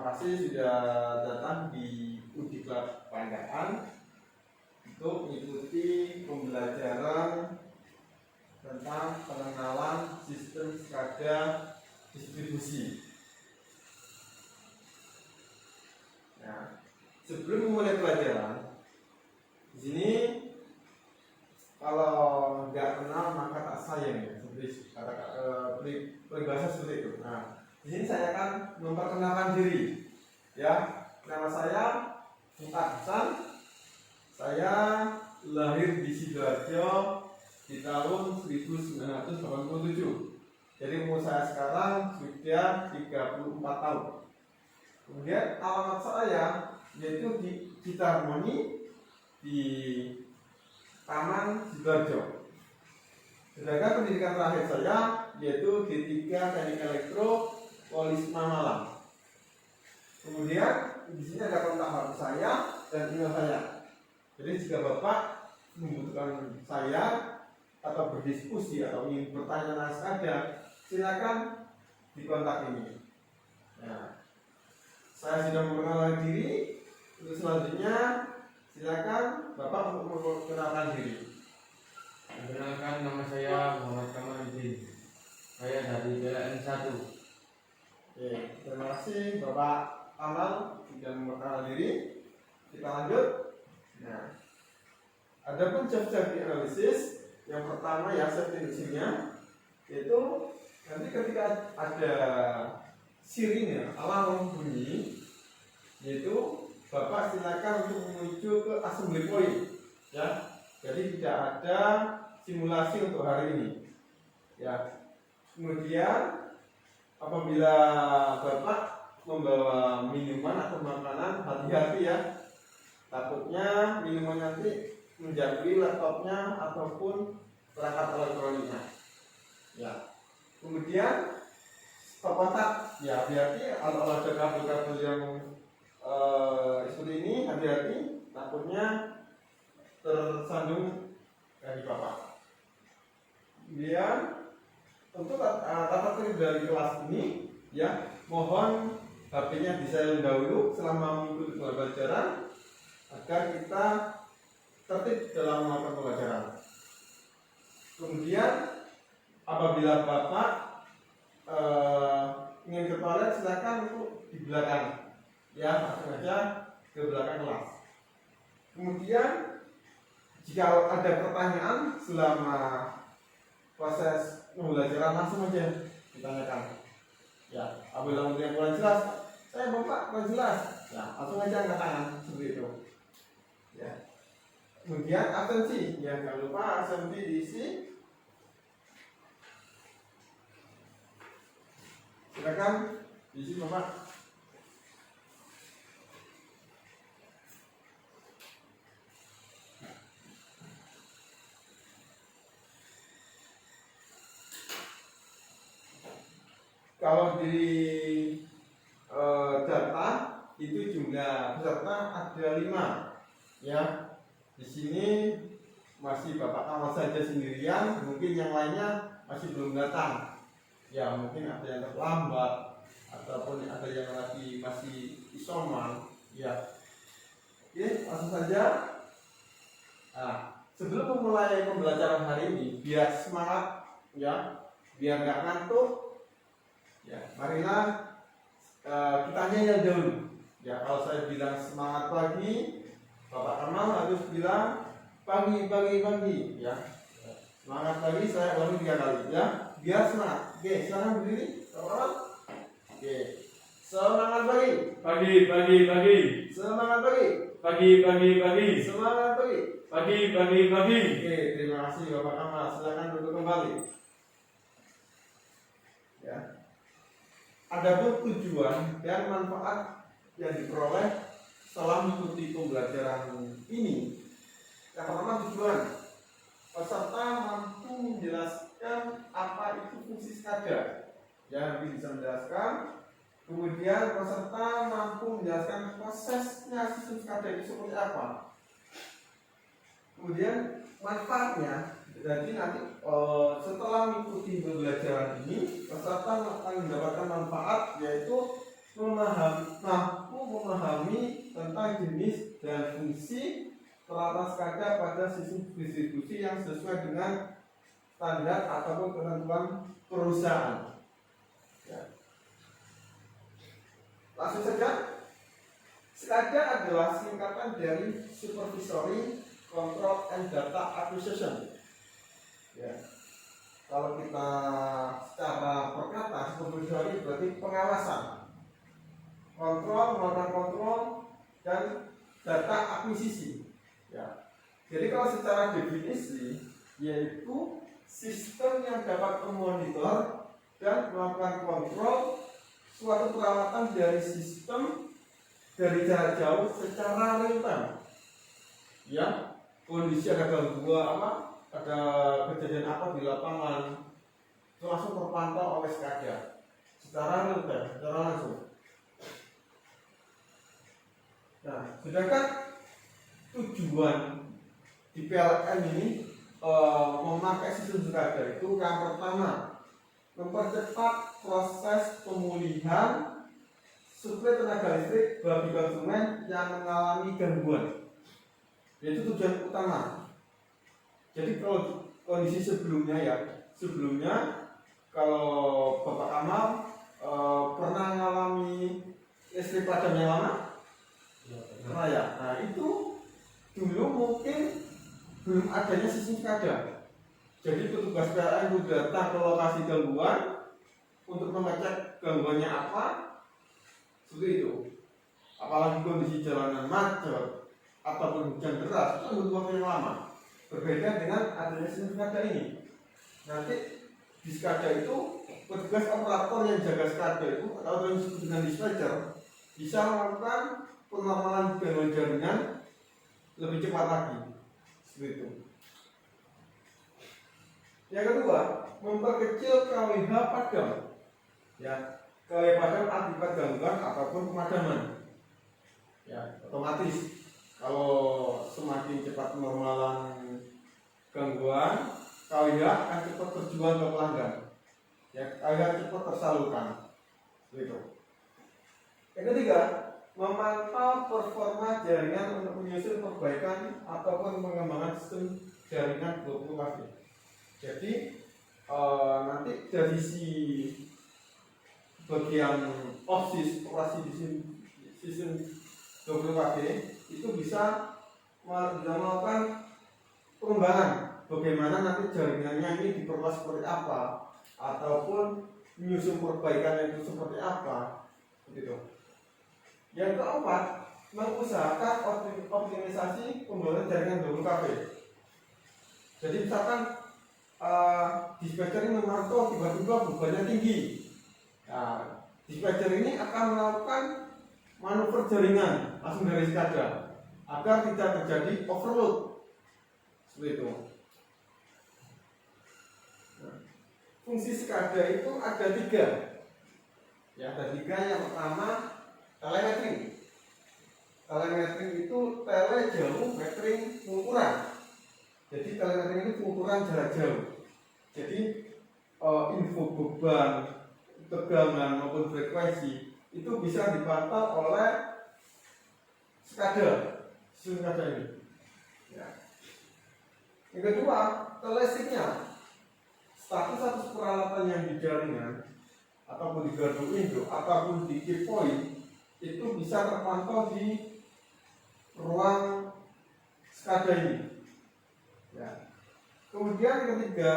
kasih sudah datang di Udiklat Pandaan untuk mengikuti pembelajaran tentang pengenalan sistem SCADA distribusi. Nah, sebelum memulai pelajaran, di sini kalau nggak kenal maka tak sayang ya, seperti kata peribahasa seperti itu. Nah, di sini saya akan memperkenalkan diri. Ya, nama saya Muhammad Hasan. Saya lahir di Sidoarjo di tahun 1987. Jadi umur saya sekarang sudah 34 tahun. Kemudian alamat saya yaitu di Cita Harmoni di Taman Sidoarjo. Sedangkan pendidikan terakhir saya yaitu D3 Teknik Elektro Polisma Malang. Kemudian di sini ada kontak HP saya dan email saya. Jadi jika Bapak membutuhkan saya atau berdiskusi atau ingin bertanya tentang SCADA, silakan di kontak ini. Nah, saya sudah memperkenalkan diri. Untuk selanjutnya silakan Bapak untuk memperkenalkan diri. Perkenalkan, nama saya Muhammad Kamaluddin. Saya dari PLN 1. Oke, terima kasih Bapak Kamal sudah memperkenalkan diri. Kita lanjut. Nah, adapun job-job analisis yang pertama ya safety industry-nya, yaitu nanti ketika ada sirine alarm bunyi, yaitu Bapak silakan untuk menuju ke assembly point ya. Jadi tidak ada simulasi untuk hari ini ya. Kemudian apabila Bapak membawa minuman atau makanan, hati-hati ya, takutnya minuman nanti menjatuhi laptopnya ataupun perangkat elektroniknya ya. Kemudian stop kontak ya, hati-hati kalau ada kabel-kabel yang seperti ini, hati-hati, takutnya tersandung dari Bapak. Kemudian untuk tata tertib dari kelas ini ya, mohon HP-nya di-silent dahulu selama mengikuti pelajaran agar kita tertib dalam melakukan pelajaran. Kemudian apabila Bapak ingin ke toilet, silakan untuk di belakang ya, langsung aja ke belakang kelas. Kemudian jika ada pertanyaan selama proses pembelajaran, langsung aja ditanyakan ya. Apabila mungkin kurang jelas, saya Bapak kurang jelas ya, langsung aja angkat tangan seperti itu ya. Kemudian absensi ya, jangan lupa absensi diisi. Silakan diisi Bapak. Kalau di data itu jumlah peserta ada 5 ya. Di sini masih Bapak Kamal saja sendirian, mungkin yang lainnya masih belum datang ya, mungkin ada yang terlambat ataupun ada yang lagi masih isoman ya. Oke, langsung saja. Nah, sebelum memulai pembelajaran hari ini, biar semangat ya, biar nggak ngantuk ya, marilah kita nyanyi dulu ya. Kalau saya bilang semangat pagi, Bapak Kamal harus bilang pagi ya. Semangat pagi saya ulangi 3 kali ya, biar semangat. Oke, silakan berdiri Bapak. Oke, semangat pagi. Pagi. Semangat pagi. Pagi. Semangat pagi. Pagi. Oke, terima kasih Bapak Kamal. Silakan duduk kembali ya. Adapun tujuan dan manfaat yang diperoleh setelah mengikuti pembelajaran ini, yang pertama tujuan, peserta mampu menjelaskan apa itu fungsi SCADA ya, nanti bisa menjelaskan. Kemudian peserta mampu menjelaskan prosesnya sistem SCADA itu seperti apa. Kemudian manfaatnya, jadi nanti setelah mengikuti pembelajaran ini, peserta akan mendapatkan manfaat, yaitu mampu tentang jenis dan fungsi peralatan SCADA pada sistem distribusi yang sesuai dengan standar ataupun ketentuan perusahaan. Ya. Langsung saja, SCADA adalah singkatan dari Supervisory Control and Data Acquisition. Ya. Kalau kita secara perkata, supervisory berarti pengawasan, melakukan kontrol dan data akuisisi. Ya. Jadi kalau secara definisi, yaitu sistem yang dapat memonitor dan melakukan kontrol suatu peralatan dari sistem dari jarak jauh secara real time. Ya, kondisi ada gangguan ada kejadian apa di lapangan, itu langsung terpantau oleh SCADA secara real time, secara langsung. Nah, sedangkan tujuan di PLN ini memakai sistem SCADA itu yang pertama, mempercepat proses pemulihan suplai tenaga listrik bagi konsumen yang mengalami gangguan. Itu tujuan utama. Jadi kalau kondisi sebelumnya kalau Bapak Kamal pernah mengalami listrik padam yang lama? Pernah ya. Nah itu dulu mungkin belum adanya sistem SCADA. Jadi petugas PLN itu datang ke lokasi gangguan untuk mengecek gangguannya apa, seperti itu. Apalagi kondisi jalanan macet ataupun hujan deras, itu butuh waktu yang lama. Berbeda dengan adanya sistem SCADA ini. Nanti di SCADA itu petugas operator yang jaga SCADA itu atau yang disebut dengan dispatcher bisa melakukan penormalan gangguan jaringan lebih cepat lagi. Seperti itu. Yang kedua, memperkecil KWH padam. Ya, KWH padam akibat gangguan ataupun pemadaman. Ya, otomatis kalau semakin cepat penormalan gangguan, KWH akan cepat terjual ke pelanggan. Ya, KWH cepat tersalurkan. Begitu. Yang ketiga, memantau performa jaringan untuk menyusun perbaikan ataupun mengembangkan sistem jaringan 20 kV. Jadi nanti dari si bagian operasi di sistem 20 kV itu bisa melakukan pengembangan bagaimana nanti jaringannya ini diperluas seperti apa ataupun menyusun perbaikan itu seperti apa begitu. Yang keempat, mengusahakan optimisasi pembangunan jaringan 20 kV. Jadi misalkan dispatcher ini memantau tiba-tiba bebannya tinggi. Nah, dispatcher ini akan melakukan manuver jaringan langsung dari SCADA agar tidak terjadi overload. Seperti itu. Nah, fungsi SCADA itu ada 3. Ya, ada 3. Yang pertama, telemetri. Telemetri itu tele jauh, metering pengukuran. Jadi telemetri ini pengukuran jarak jauh. Jadi info beban, tegangan maupun frekuensi itu bisa dipantau oleh SCADA ini. Ya. Yang kedua, telesingnya. Status peralatan yang di jaringan ataupun di gardu induk ataupun di key point itu bisa terpantau di ruang SCADA ini. Ya. Kemudian yang ketiga,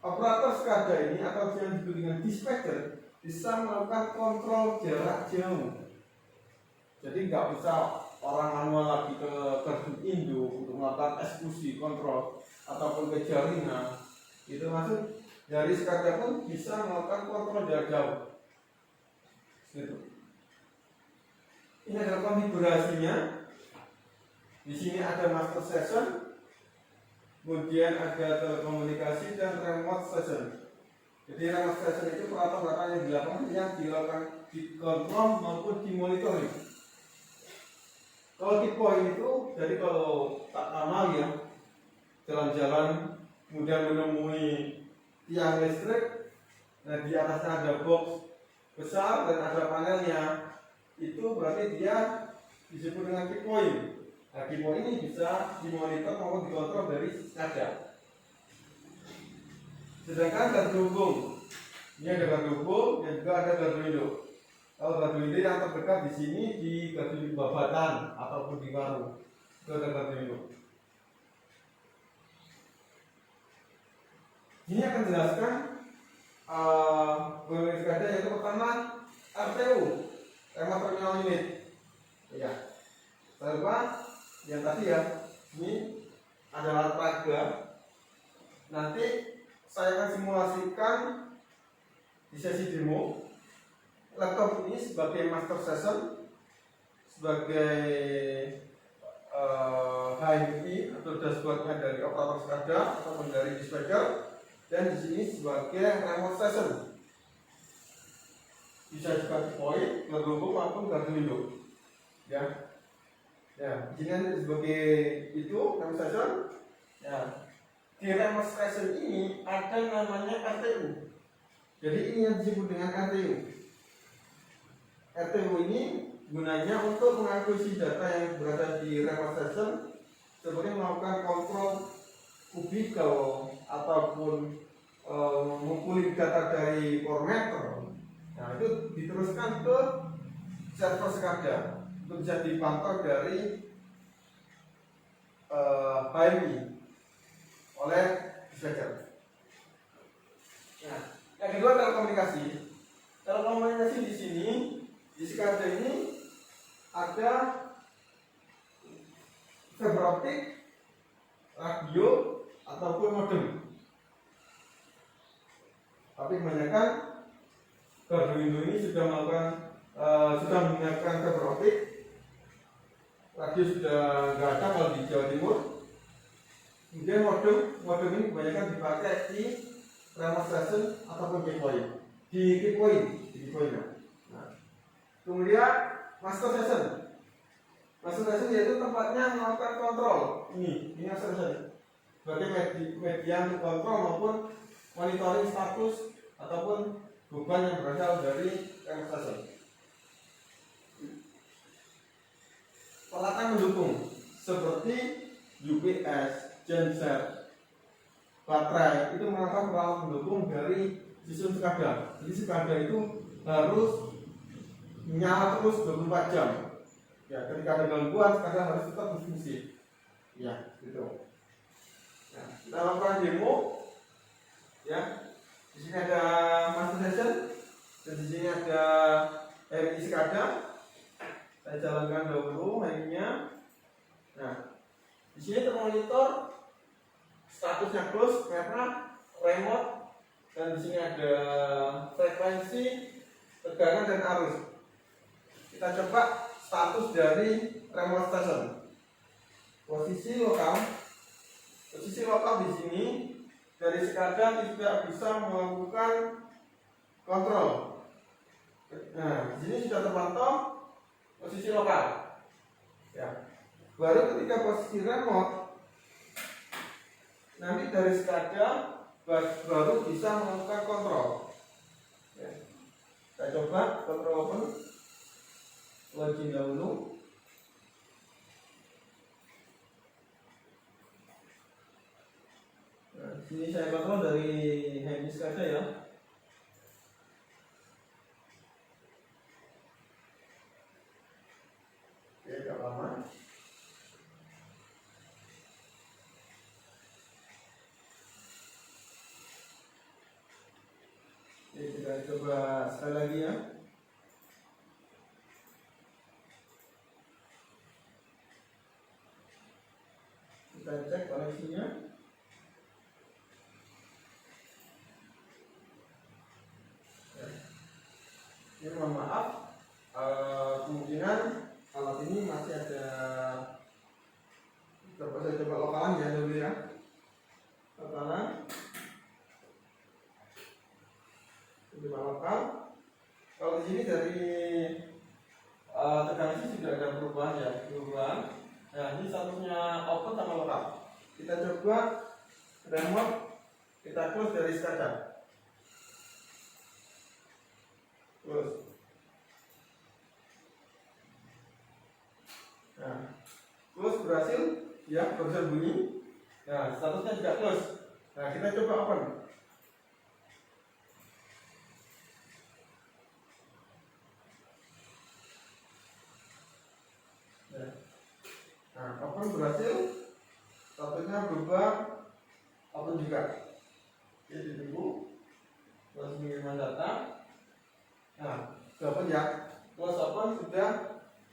operator SCADA ini atau yang disebut dengan dispatcher bisa melakukan kontrol jarak jauh. Jadi nggak bisa orang manual lagi ke gardu induk untuk melakukan eksekusi kontrol ataupun ke jaringan. Itu maksud dari SCADA pun bisa melakukan kontrol jarak jauh. Gitu. Ini adalah konfigurasinya. Di sini ada master session, kemudian ada telekomunikasi dan remote session. Jadi remote session itu peralatan yang dilakukan dikontrol maupun dimonitoring. Kalau key point itu, jadi kalau tak amal ya, jalan-jalan kemudian menemui tiang listrik, nah di atasnya ada box besar dan ada panelnya, itu berarti dia disebut dengan key point. Nah, key point ini bisa dimonitor maupun dikontrol dari SCADA. Sedangkan gardu hubung, ini ada gardu hubung dan juga ada gardu induk. Kalau gardu induk yang terdekat di sini di gardu babatan ataupun di waru, itu ada gardu induk. Ini akan jelaskan beberapa SCADA, yaitu pertama RTU, remote terminal unit. Ya, kedua yang tadi ya, ini adalah peraga. Nanti saya akan simulasikan di sesi demo. Laptop ini sebagai master session, sebagai HMI atau dashboardnya dari operator SCADA ataupun dari dispatcher, dan di sini sebagai remote session. Bisa juga di point, gardu hubung maupun gardu induk. Ya, ya, di sini sebagai itu remote session. Ya, di remote session ini ada namanya RTU. Jadi ini yang disebut dengan RTU. RTU ini gunanya untuk mengakuisisi data yang berada di remote session, seperti melakukan kontrol kubikel ataupun mengumpulkan data dari parameter. Nah, itu diteruskan ke server SCADA untuk bisa dipantau dari HMI oleh dispatcher. Nah, yang kedua telekomunikasi. Telekomunikasi di sini di SCADA ini ada fiber optik, radio ataupun modem. Tapi kebanyakan gardu induk ini sudah menggunakan fiber optik. Radio sudah nggak ada kalau di Jawa Timur. Kemudian modem ini kebanyakan dipakai di remote session ataupun key point. Di key point. Nah, kemudian master session. Master session yaitu tempatnya melakukan kontrol. Ini master session. Sebagai media untuk kontrol maupun monitoring status ataupun beban yang berasal dari remote session. Peralatan mendukung seperti UPS, genset, baterai itu merupakan peralatan mendukung dari sistem SCADA. Jadi SCADA itu harus menyala terus 24 jam. Ya, ketika ada gangguan SCADA harus tetap berfungsi. Ya, gitu. Nah, kita lakukan demo. Ya, di sini ada master session dan di sini ada HMI SCADA. Saya jalankan dahulu mainnya. Nah, di sini termonitor statusnya close, merah, remote, dan di sini ada frekuensi, tegangan dan arus. Kita coba status dari remote station. Posisi lokal di sini dari SCADA tidak bisa melakukan kontrol. Nah, di sini sudah terpantau posisi lokal. Ya. Baru ketika posisi remote, nanti dari SCADA baru bisa melakukan kontrol. Ya. Kita coba kontrol open, login dahulu. Nah, di sini saya kontrol dari HMI SCADA ya. Oke, agak lama. Oke, kita coba sekali lagi ya. Kita cek koneksinya. Ini mohon maaf, kemungkinan alat ini masih ada. Saya coba lokalan ya dulu ya. Lokalan. Coba lokal. Kalau di sini dari tegangan ini sudah ada perubahan ya, perubahan. Nah, ini statusnya open sama lokal. Kita coba remote, kita close dari SCADA. Close. berhasil, ya berhasil bunyi. Nah, statusnya juga close. Nah, kita coba open. Nah, open berhasil, statusnya berubah, open juga. Oke, ditunggu proses pengiriman data. Nah, sudah open ya. Close open sudah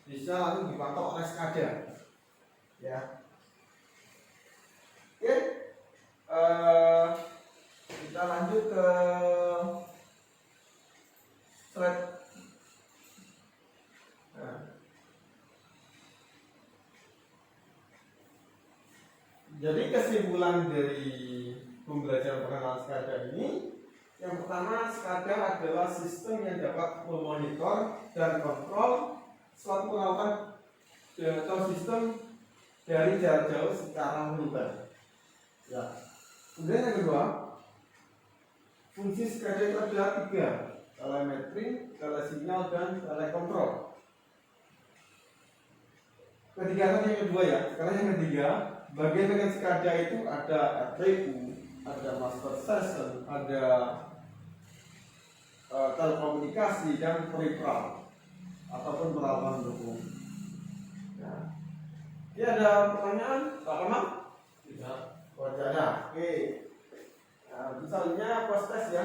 bisa langsung dipantau oleh SCADA. Ya. Oke, kita lanjut ke slide. Nah, jadi kesimpulan dari pembelajaran pengenalan SCADA ini, yang pertama, SCADA adalah sistem yang dapat memonitor dan kontrol suatu peralatan atau sistem dari jarak jauh secara real-time. Ya. Kemudian yang kedua, fungsi SCADA itu adalah 3: telemetri, telesignal, dan telekontrol. Ketiga tadi yang kedua ya. Sekarang yang ketiga, bagian-bagian SCADA itu ada RTU, ada master session, ada telekomunikasi, dan peripheral ataupun peralatan pendukung. Nah, ini ada pertanyaan, Pak Kemal? Tidak. Wajahnya, oke. Nah, misalnya post test ya,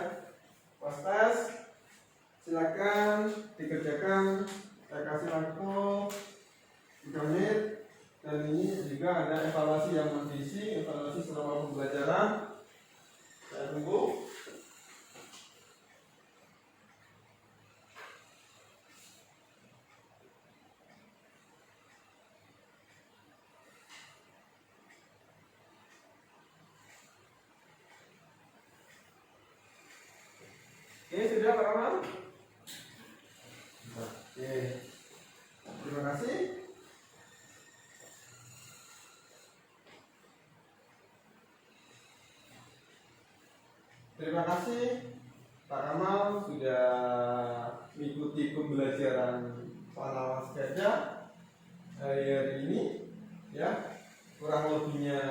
post test, silakan dikerjakan. Saya kasih waktu 3 menit. Dan ini juga ada evaluasi yang mengisi, evaluasi selama pembelajaran. Saya tunggu. Oke, sudah Pak Kamal? Oke, terima kasih. Terima kasih Pak Kamal sudah mengikuti pembelajaran pengenalan SCADA hari ini. Ya, kurang lebihnya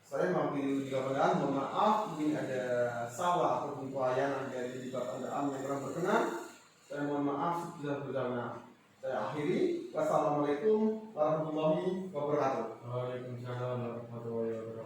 saya mewakili di Bapak, mohon maaf mungkin ada salah atau pelayanan dari Bapak yang kurang berkenan. Saya mohon maaf sebesar-besarnya. Saya akhiri. Wassalamualaikum warahmatullahi wabarakatuh. Waalaikumsalam warahmatullahi wabarakatuh.